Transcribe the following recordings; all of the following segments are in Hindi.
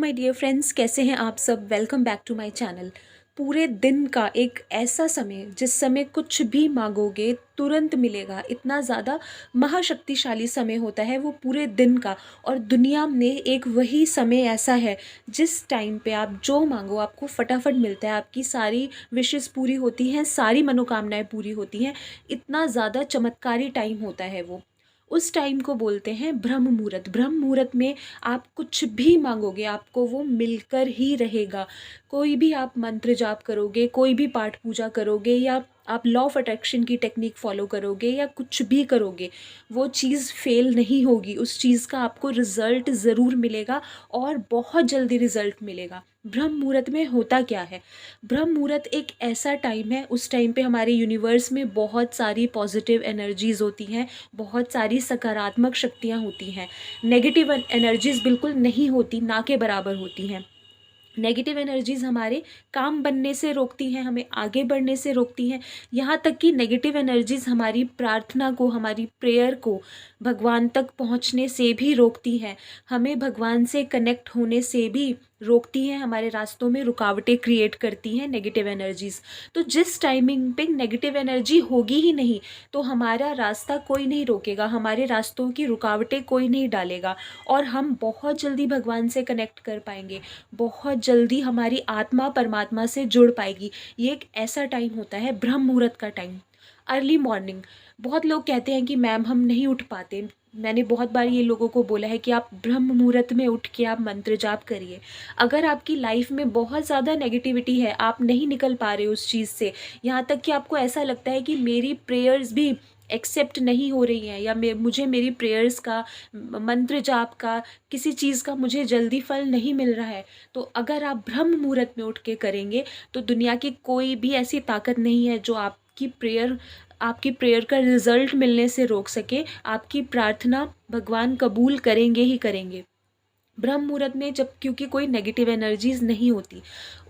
माय डियर फ्रेंड्स, कैसे हैं आप सब। Welcome back to my channel. पूरे दिन का एक ऐसा समय जिस समय कुछ भी मांगोगे तुरंत मिलेगा, इतना ज़्यादा महाशक्तिशाली समय होता है वो पूरे दिन का। और दुनिया में एक वही समय ऐसा है जिस टाइम पे आप जो मांगो आपको फटाफट मिलता है, आपकी सारी विशेस पूरी होती हैं, सारी मनोकामनाएं पूरी होती हैं। इतना ज़्यादा चमत्कारी टाइम होता है वो। उस टाइम को बोलते हैं ब्रह्म मुहूर्त। ब्रह्म मुहूर्त में आप कुछ भी मांगोगे आपको वो मिलकर ही रहेगा। कोई भी आप मंत्र जाप करोगे, कोई भी पाठ पूजा करोगे, या आप लॉ ऑफ अट्रैक्शन की टेक्निक फॉलो करोगे, या कुछ भी करोगे, वो चीज़ फेल नहीं होगी। उस चीज़ का आपको रिज़ल्ट ज़रूर मिलेगा और बहुत जल्दी रिज़ल्ट मिलेगा। ब्रह्म मुहूर्त में होता क्या है? ब्रह्म मुहूर्त एक ऐसा टाइम है, उस टाइम पे हमारे यूनिवर्स में बहुत सारी पॉजिटिव एनर्जीज़ होती हैं, बहुत सारी सकारात्मक शक्तियाँ होती हैं। नेगेटिव एनर्जीज़ बिल्कुल नहीं होती, ना के बराबर होती हैं। नेगेटिव एनर्जीज़ हमारे काम बनने से रोकती हैं, हमें आगे बढ़ने से रोकती हैं। यहाँ तक कि नेगेटिव एनर्जीज़ हमारी प्रार्थना को, हमारी प्रेयर को भगवान तक पहुँचने से भी रोकती हैं, हमें भगवान से कनेक्ट होने से भी रोकती हैं, हमारे रास्तों में रुकावटें क्रिएट करती हैं नेगेटिव एनर्जीज़। तो जिस टाइमिंग पे नेगेटिव एनर्जी होगी ही नहीं तो हमारा रास्ता कोई नहीं रोकेगा, हमारे रास्तों की रुकावटें कोई नहीं डालेगा, और हम बहुत जल्दी भगवान से कनेक्ट कर पाएंगे, बहुत जल्दी हमारी आत्मा परमात्मा से जुड़ पाएगी। ये एक ऐसा टाइम होता है ब्रह्म मुहूर्त का टाइम। Early morning. बहुत लोग कहते हैं कि मैम हम नहीं उठ पाते। मैंने बहुत बार ये लोगों को बोला है कि आप ब्रह्म मुहूर्त में उठ के आप मंत्र जाप करिए। अगर आपकी लाइफ में बहुत ज़्यादा नेगेटिविटी है, आप नहीं निकल पा रहे उस चीज़ से, यहाँ तक कि आपको ऐसा लगता है कि मेरी प्रेयर्स भी एक्सेप्ट नहीं हो रही हैं, या मुझे मेरी प्रेयर्स का, मंत्र जाप का, किसी चीज़ का मुझे जल्दी फल नहीं मिल रहा है, तो अगर आप ब्रह्म मुहूर्त में उठ के करेंगे तो दुनिया की कोई भी ऐसी ताकत नहीं है जो आपकी प्रेयर का रिज़ल्ट मिलने से रोक सके। आपकी प्रार्थना भगवान कबूल करेंगे ही करेंगे ब्रह्म मुहूर्त में, जब क्योंकि कोई नेगेटिव एनर्जीज़ नहीं होती।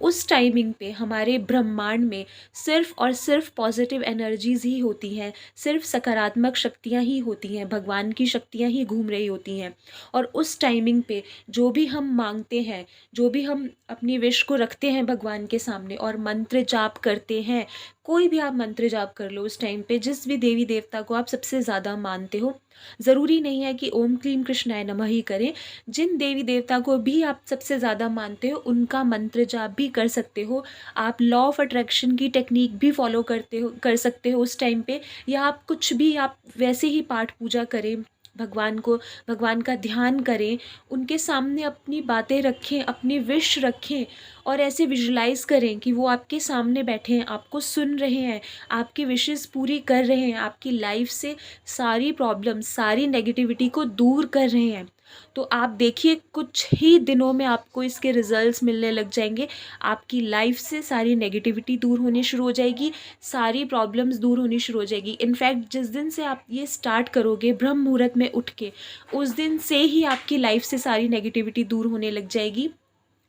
उस टाइमिंग पे हमारे ब्रह्मांड में सिर्फ़ और सिर्फ पॉजिटिव एनर्जीज़ ही होती हैं, सिर्फ सकारात्मक शक्तियाँ ही होती हैं, भगवान की शक्तियाँ ही घूम रही होती हैं। और उस टाइमिंग पे जो भी हम मांगते हैं, जो भी हम अपनी विश को रखते हैं भगवान के सामने और मंत्र जाप करते हैं, कोई भी आप मंत्र जाप कर लो उस टाइम पे, जिस भी देवी देवता को आप सबसे ज़्यादा मानते हो। ज़रूरी नहीं है कि ओम क्लीम कृष्णाय नमः ही करें। जिन देवी देवता को भी आप सबसे ज़्यादा मानते हो उनका मंत्र जाप भी कर सकते हो। आप लॉ ऑफ अट्रैक्शन की टेक्निक भी फॉलो कर सकते हो उस टाइम पे, या आप कुछ भी आप वैसे ही पाठ पूजा करें, भगवान का ध्यान करें, उनके सामने अपनी बातें रखें, अपनी विश रखें, और ऐसे विजुलाइज़ करें कि वो आपके सामने बैठे हैं, आपको सुन रहे हैं, आपकी विशेस पूरी कर रहे हैं, आपकी लाइफ से सारी प्रॉब्लम, सारी नेगेटिविटी को दूर कर रहे हैं। तो आप देखिए कुछ ही दिनों में आपको इसके रिजल्ट्स मिलने लग जाएंगे। आपकी लाइफ से सारी नेगेटिविटी दूर होनी शुरू हो जाएगी, सारी प्रॉब्लम्स दूर होनी शुरू हो जाएगी। इनफैक्ट जिस दिन से आप ये स्टार्ट करोगे ब्रह्म मुहूर्त में उठ के, उस दिन से ही आपकी लाइफ से सारी नेगेटिविटी दूर होने लग जाएगी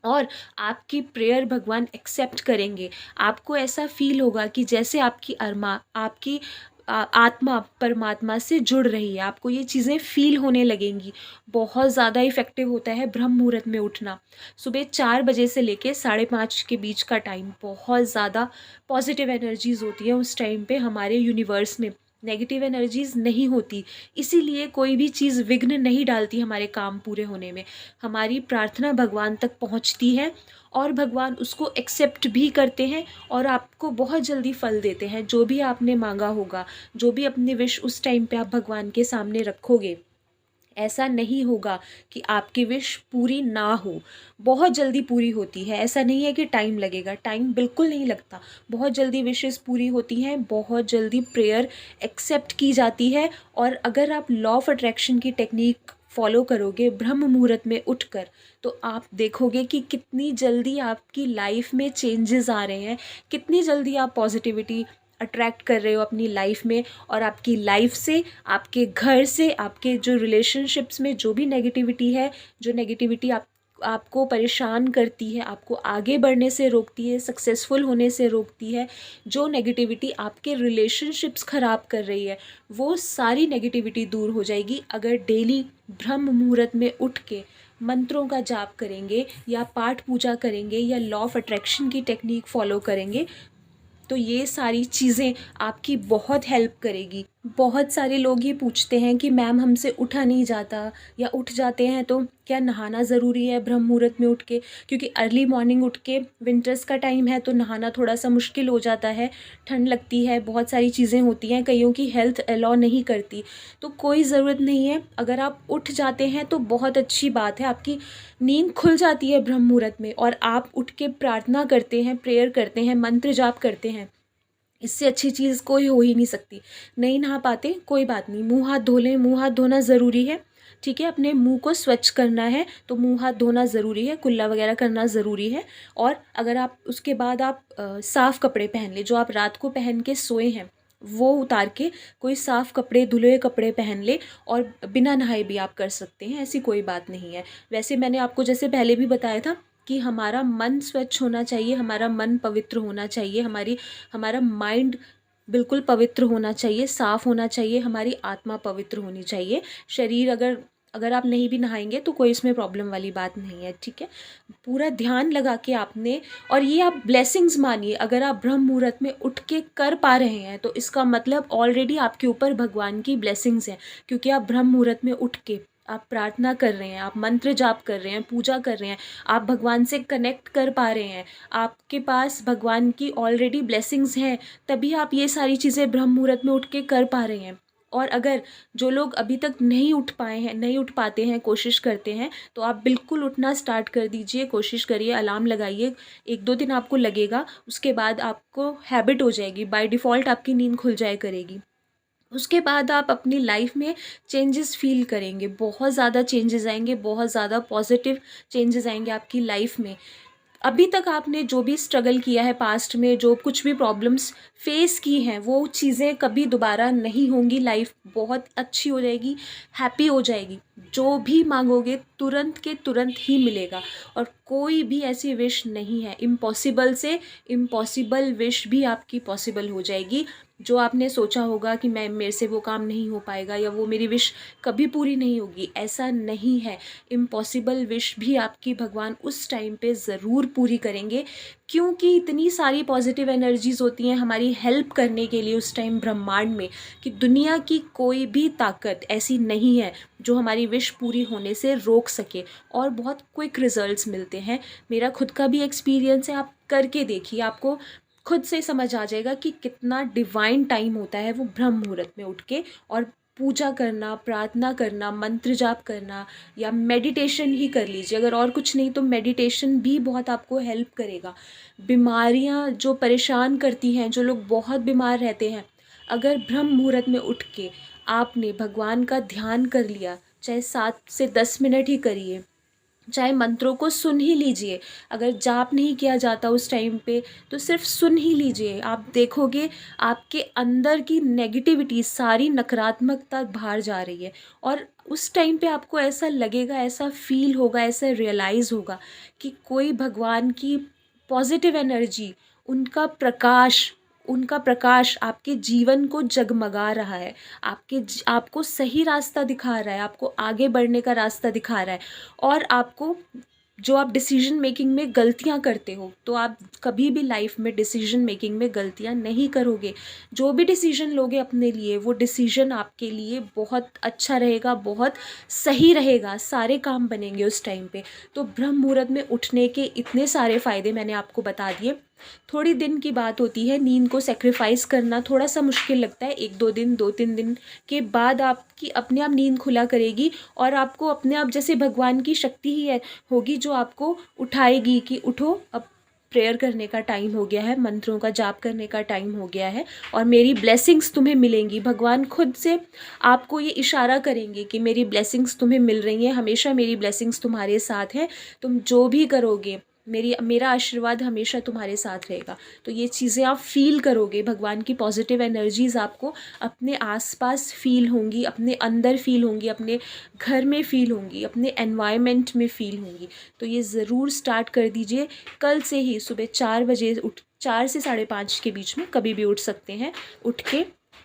और आपकी प्रेयर भगवान एक्सेप्ट करेंगे। आपको ऐसा फील होगा कि जैसे आपकी आत्मा परमात्मा से जुड़ रही है, आपको ये चीज़ें फील होने लगेंगी। बहुत ज़्यादा इफ़ेक्टिव होता है ब्रह्म मुहूर्त में उठना। सुबह 4 बजे से लेके 5:30 के बीच का टाइम बहुत ज़्यादा पॉजिटिव एनर्जीज़ होती है। उस टाइम पे हमारे यूनिवर्स में नेगेटिव एनर्जीज़ नहीं होती, इसीलिए कोई भी चीज़ विघ्न नहीं डालती हमारे काम पूरे होने में। हमारी प्रार्थना भगवान तक पहुंचती है और भगवान उसको एक्सेप्ट भी करते हैं और आपको बहुत जल्दी फल देते हैं। जो भी आपने मांगा होगा, जो भी अपनी विश उस टाइम पे आप भगवान के सामने रखोगे, ऐसा नहीं होगा कि आपकी विश पूरी ना हो। बहुत जल्दी पूरी होती है, ऐसा नहीं है कि टाइम लगेगा, टाइम बिल्कुल नहीं लगता। बहुत जल्दी विशेस पूरी होती हैं, बहुत जल्दी प्रेयर एक्सेप्ट की जाती है। और अगर आप लॉ ऑफ अट्रैक्शन की टेक्निक फॉलो करोगे ब्रह्म मुहूर्त में उठकर, तो आप देखोगे कि कितनी जल्दी आपकी लाइफ में चेंजेस आ रहे हैं, कितनी जल्दी आप पॉजिटिविटी अट्रैक्ट कर रहे हो अपनी लाइफ में। और आपकी लाइफ से, आपके घर से, आपके जो रिलेशनशिप्स में जो भी नेगेटिविटी है, जो नेगेटिविटी आपको परेशान करती है, आपको आगे बढ़ने से रोकती है, सक्सेसफुल होने से रोकती है, जो नेगेटिविटी आपके रिलेशनशिप्स ख़राब कर रही है, वो सारी नेगेटिविटी दूर हो जाएगी अगर डेली ब्रह्म मुहूर्त में उठ के मंत्रों का जाप करेंगे या पाठ पूजा करेंगे या लॉ ऑफ अट्रैक्शन की टेक्निक फॉलो करेंगे, तो ये सारी चीज़ें आपकी बहुत हेल्प करेगी। बहुत सारे लोग ये पूछते हैं कि मैम हमसे उठा नहीं जाता, या उठ जाते हैं तो क्या नहाना ज़रूरी है ब्रह्म मुहूर्त में उठ के? क्योंकि अर्ली मॉर्निंग उठ के विंटर्स का टाइम है तो नहाना थोड़ा सा मुश्किल हो जाता है, ठंड लगती है, बहुत सारी चीज़ें होती हैं, कईयों की हेल्थ अलाउ नहीं करती। तो कोई ज़रूरत नहीं है, अगर आप उठ जाते हैं तो बहुत अच्छी बात है, आपकी नींद खुल जाती है ब्रह्म मुहूर्त में और आप उठ के प्रार्थना करते हैं, प्रेयर करते हैं, मंत्र जाप करते हैं। इससे अच्छी चीज़ कोई हो ही नहीं सकती। नहीं नहा पाते कोई बात नहीं, मुंह हाथ धो लें, मुंह हाथ धोना ज़रूरी है, ठीक है। अपने मुंह को स्वच्छ करना है तो मुंह हाथ धोना ज़रूरी है, कुल्ला वगैरह करना ज़रूरी है। और अगर आप उसके बाद आप साफ़ कपड़े पहन लें, जो आप रात को पहन के सोए हैं वो उतार के कोई साफ़ कपड़े, धुले हुए कपड़े पहन ले, और बिना नहाए भी आप कर सकते हैं, ऐसी कोई बात नहीं है। वैसे मैंने आपको जैसे पहले भी बताया था कि हमारा मन स्वच्छ होना चाहिए, हमारा मन पवित्र होना चाहिए, हमारा माइंड बिल्कुल पवित्र होना चाहिए, साफ़ होना चाहिए, हमारी आत्मा पवित्र होनी चाहिए। शरीर अगर अगर आप नहीं भी नहाएंगे तो कोई इसमें प्रॉब्लम वाली बात नहीं है, ठीक है। पूरा ध्यान लगा के आपने, और ये आप ब्लेसिंग्स मानिए, अगर आप ब्रह्म मुहूर्त में उठ के कर पा रहे हैं तो इसका मतलब ऑलरेडी आपके ऊपर भगवान की ब्लेसिंग्स हैं, क्योंकि आप ब्रह्म मुहूर्त में उठ के आप प्रार्थना कर रहे हैं, आप मंत्र जाप कर रहे हैं, पूजा कर रहे हैं, आप भगवान से कनेक्ट कर पा रहे हैं, आपके पास भगवान की ऑलरेडी ब्लेसिंग्स हैं, तभी आप ये सारी चीज़ें ब्रह्म मुहूर्त में उठ के कर पा रहे हैं। और अगर जो लोग अभी तक नहीं उठ पाए हैं, नहीं उठ पाते हैं, कोशिश करते हैं, तो आप बिल्कुल उठना स्टार्ट कर दीजिए, कोशिश करिए, अलार्म लगाइए। 1-2 दिन आपको लगेगा, उसके बाद आपको हैबिट हो जाएगी, बाय डिफ़ॉल्ट आपकी नींद खुल जाया करेगी। उसके बाद आप अपनी लाइफ में चेंजेस फ़ील करेंगे, बहुत ज़्यादा चेंजेस आएंगे, बहुत ज़्यादा पॉजिटिव चेंजेस आएंगे आपकी लाइफ में। अभी तक आपने जो भी स्ट्रगल किया है पास्ट में, जो कुछ भी प्रॉब्लम्स फेस की हैं, वो चीज़ें कभी दोबारा नहीं होंगी। लाइफ बहुत अच्छी हो जाएगी, हैप्पी हो जाएगी। जो भी मांगोगे तुरंत के तुरंत ही मिलेगा, और कोई भी ऐसी विश नहीं है इम्पॉसिबल से इम्पॉसिबल विश भी आपकी पॉसिबल हो जाएगी। जो आपने सोचा होगा कि मैं मेरे से वो काम नहीं हो पाएगा या वो मेरी विश कभी पूरी नहीं होगी, ऐसा नहीं है। इम्पॉसिबल विश भी आपकी भगवान उस टाइम पे ज़रूर पूरी करेंगे, क्योंकि इतनी सारी पॉजिटिव एनर्जीज़ होती हैं हमारी हेल्प करने के लिए उस टाइम ब्रह्मांड में, कि दुनिया की कोई भी ताकत ऐसी नहीं है जो हमारी विश पूरी होने से रोक सके। और बहुत क्विक रिजल्ट्स मिलते हैं, मेरा खुद का भी एक्सपीरियंस है, आप करके देखिए, आपको खुद से समझ आ जाएगा कि कितना डिवाइन टाइम होता है वो ब्रह्म मुहूर्त में उठ के। और पूजा करना, प्रार्थना करना, मंत्र जाप करना, या मेडिटेशन ही कर लीजिए, अगर और कुछ नहीं तो मेडिटेशन भी बहुत आपको हेल्प करेगा। बीमारियां जो परेशान करती हैं, जो लोग बहुत बीमार रहते हैं, अगर ब्रह्म मुहूर्त में उठ के आपने भगवान का ध्यान कर लिया, चाहे 7 से 10 मिनट ही करिए, चाहे मंत्रों को सुन ही लीजिए, अगर जाप नहीं किया जाता उस टाइम पे तो सिर्फ सुन ही लीजिए, आप देखोगे आपके अंदर की नेगेटिविटी, सारी नकारात्मकता बाहर जा रही है। और उस टाइम पे आपको ऐसा लगेगा, ऐसा फील होगा, ऐसा रियलाइज़ होगा कि कोई भगवान की पॉजिटिव एनर्जी, उनका प्रकाश उनका प्रकाश आपके जीवन को जगमगा रहा है, आपको सही रास्ता दिखा रहा है, आपको आगे बढ़ने का रास्ता दिखा रहा है। और आपको, जो आप डिसीजन मेकिंग में गलतियां करते हो, तो आप कभी भी लाइफ में डिसीजन मेकिंग में गलतियां नहीं करोगे। जो भी डिसीजन लोगे अपने लिए, वो डिसीजन आपके लिए बहुत अच्छा रहेगा, बहुत सही रहेगा, सारे काम बनेंगे उस टाइम पे। तो ब्रह्म मुहूर्त में उठने के इतने सारे फ़ायदे मैंने आपको बता दिए। थोड़ी दिन की बात होती है, नींद को सेक्रीफाइस करना थोड़ा सा मुश्किल लगता है, 1-2 दिन, 2-3 दिन के बाद आपकी अपने आप नींद खुला करेगी, और आपको अपने आप जैसे भगवान की शक्ति ही है होगी जो आपको उठाएगी कि उठो, अब प्रेयर करने का टाइम हो गया है, मंत्रों का जाप करने का टाइम हो गया है, और मेरी ब्लेसिंग्स तुम्हें मिलेंगी। भगवान खुद से आपको ये इशारा करेंगे कि मेरी ब्लेसिंग्स तुम्हें मिल रही हैं, हमेशा मेरी ब्लेसिंग्स तुम्हारे साथ हैं, तुम जो भी करोगे मेरा आशीर्वाद हमेशा तुम्हारे साथ रहेगा। तो ये चीज़ें आप फील करोगे, भगवान की पॉजिटिव एनर्जीज़ आपको अपने आसपास फील होंगी, अपने अंदर फील होंगी, अपने घर में फील होंगी, अपने एनवायरनमेंट में फील होंगी। तो ये ज़रूर स्टार्ट कर दीजिए, कल से ही सुबह 4 बजे 4 से 5:30 के बीच में कभी भी उठ सकते हैं, उठ के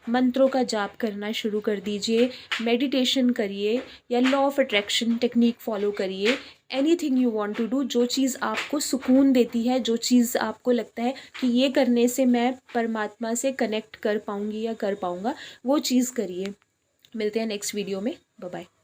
मंत्रों का जाप करना शुरू कर दीजिए, मेडिटेशन करिए या law of attraction technique follow करिए। Anything you want to do, जो चीज़ आपको सुकून देती है, जो चीज़ आपको लगता है कि ये करने से मैं परमात्मा से कनेक्ट कर पाऊँगी या कर पाऊँगा, वो चीज़ करिए। मिलते हैं नेक्स्ट वीडियो में। Bye bye.